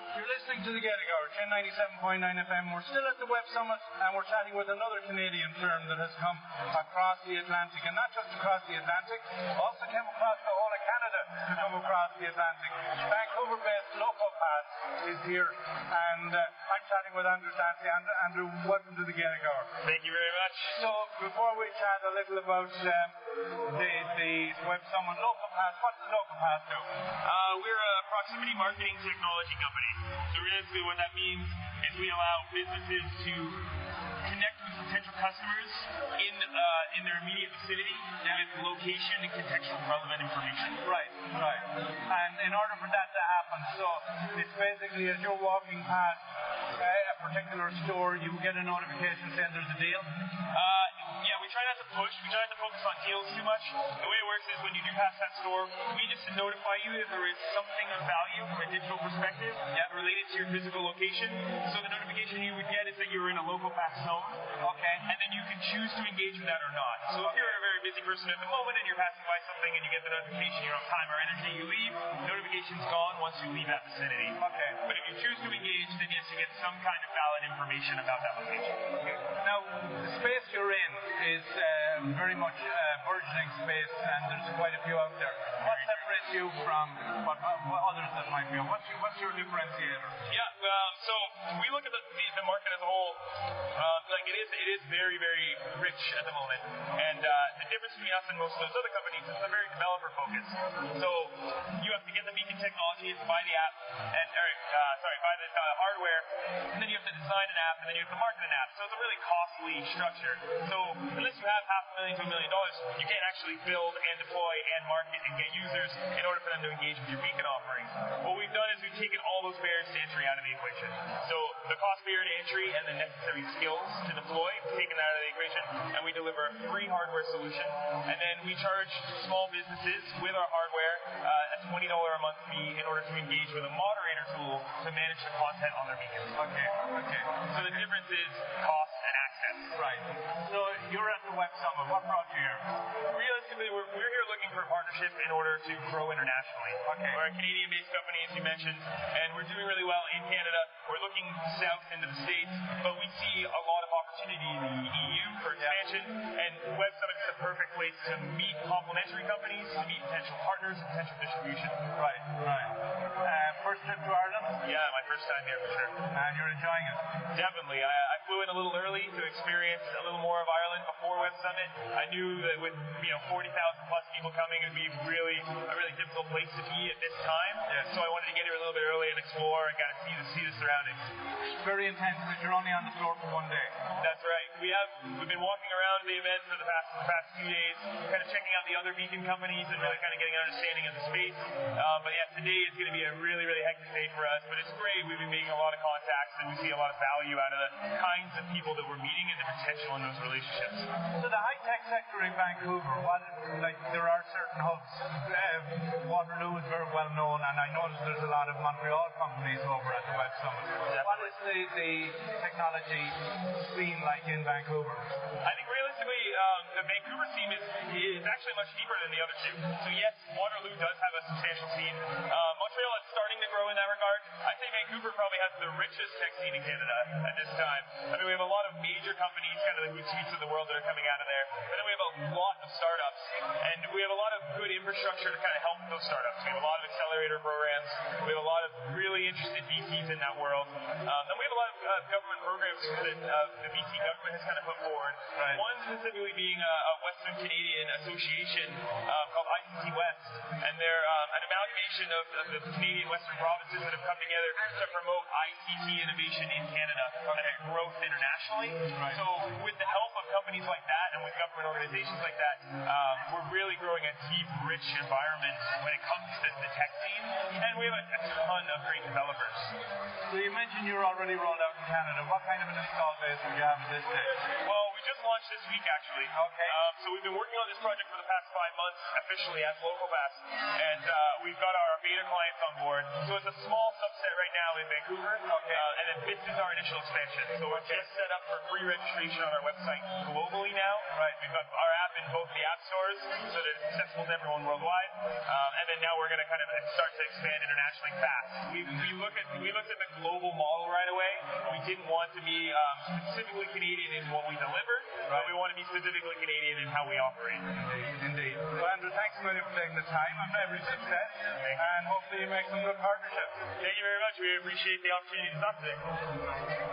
You're listening to the Gaelic Hour, 1097.9 FM. We're still at the Web Summit, and we're chatting with another Canadian firm that has come across the Atlantic, and not just across the Atlantic, also came across the whole of Canada to come across the Atlantic. Vancouver-based Locopass is here, and I'm chatting with Andrew Glancy. Andrew, welcome to the Gaelic Hour. Thank you very much. So, before we chat a little about the Web Summit, Locopass, what does Locopass do? We're a proximity marketing technology company. So realistically what that means is we allow businesses to connect with potential customers in their immediate vicinity with location and contextual relevant information. Right. And in order for that to happen, so it's basically as you're walking past a particular store, you get a notification saying there's a deal? Yeah, we try not to push. We try not to focus on deals too much. The way it works is when you do pass that store, we just notify you that there is something of value from a digital perspective related to your physical location. So the notification you would get is that you're in a Locopass zone. Okay. And then you can choose to engage with that or not. So if you're a very busy person at the moment and you're passing by something and you get the notification, you don't have time or energy, you leave, notification's gone once you leave that vicinity. Okay. But if you choose to engage, then yes, you get some kind of valid information about that location. Now, the space you're in is very much burgeoning space, and there's quite a few out there. What separates you from what others that might be on? What's your differentiator? So we look at the market as a whole. It is very, very rich at the moment, and the difference between us and most of those other companies is they're very developer focused. So you have to get the beacon technology, you have to buy the app, buy the hardware, and then you have to design an app, and then you have to market an app. So it's a really costly structure. So unless you have $500,000 to $1 million, you can't actually build and deploy and market and get users in order for them to engage with your beacon offerings. What we've done is we've taken all those barriers to entry out of the equation. So the cost barrier to entry and the necessary skills to deploy, we've taken that out of the equation, and we deliver a free hardware solution. And then we charge small businesses with our hardware a $20 a month fee in order to engage with a moderator tool to manage the content on their beacons. Okay. So the difference is cost and access. Right. So you're at the Web Summit. What brought you here? Realistically, we're here looking for a partnership in order to grow internationally. Okay. We're a Canadian-based company, as you mentioned, and we're doing really well in Canada. We're looking south into the States, but we see a lot of opportunity in the EU for expansion, and Web Summit is the perfect place to meet complementary companies, to meet potential partners and potential distribution. Right. First trip to Ireland? Yeah, my first time here for sure. And you're enjoying it? Definitely. I flew in a little early to experience a little more of Ireland before Web Summit. I knew that with 40,000 plus people coming, it would be a really difficult place to be at this time. Yes. So I wanted to get here a little bit early and explore and kind of see the surroundings. Very intense because you're only on the floor for one day. That's right. We've been walking around the event for the past few days, kind of checking out the other beacon companies and really kind of getting an understanding of the space. But yeah, today is going to be a really, really hectic day for us. But it's great. We've been making a lot of contacts and we see a lot of value out of the kinds of people that we're meeting and the potential in those relationships. So the high-tech sector in Vancouver, there are certain hubs. Waterloo is very well known, and I notice there's a lot of Montreal companies over at the Web Summit. Definitely. What is the technology scene like in Vancouver? I think realistically, the Vancouver scene is actually much deeper than the other two. So yes, Waterloo does have a substantial scene. Montreal is starting to grow in that regard. I'd say Vancouver probably has the richest tech scene in Canada at this time. I mean, we have a lot of major companies, kind of the Hootsuites of the world that are coming out of there. And then we have a lot of startups. And we have a lot of good infrastructure to kind of help those startups. We have a lot of accelerator programs. We have a lot of really interested VCs in that world. And we have a lot of government programs that the VC government has kind of put forward. Right. One specifically being a Western Canadian association called ICT West. And they're an amalgamation of the Canadian Western provinces that have come together to promote ICT innovation in Canada and growth internationally. Right. So with the help of companies like that and with government organizations like that, we're really growing a deep, rich environment when it comes to the tech scene. And we have a ton of great developers. So you mentioned you're already rolled out in Canada. What kind of an install base would you have at this stage? Well, we just launched this week, actually. Okay. So we've been working on this project for the past 5 months, officially as Locopass, and we've got our beta clients on board. So it's a small subset right now in Vancouver, and then this is our initial expansion. So we're just set up for free registration on our website globally now. Right. We've got our app in both the app stores, so that it's accessible to everyone worldwide. And then now we're going to kind of start to expand internationally fast. We looked at the global model right away. We didn't want to be specifically Canadian in what we deliver, but we want to be specifically Canadian in how we operate. Indeed. Well, Andrew, thanks a million for taking the time. I'm every success, and hopefully you make some good partnerships. Thank you very much. We appreciate the opportunity to talk today.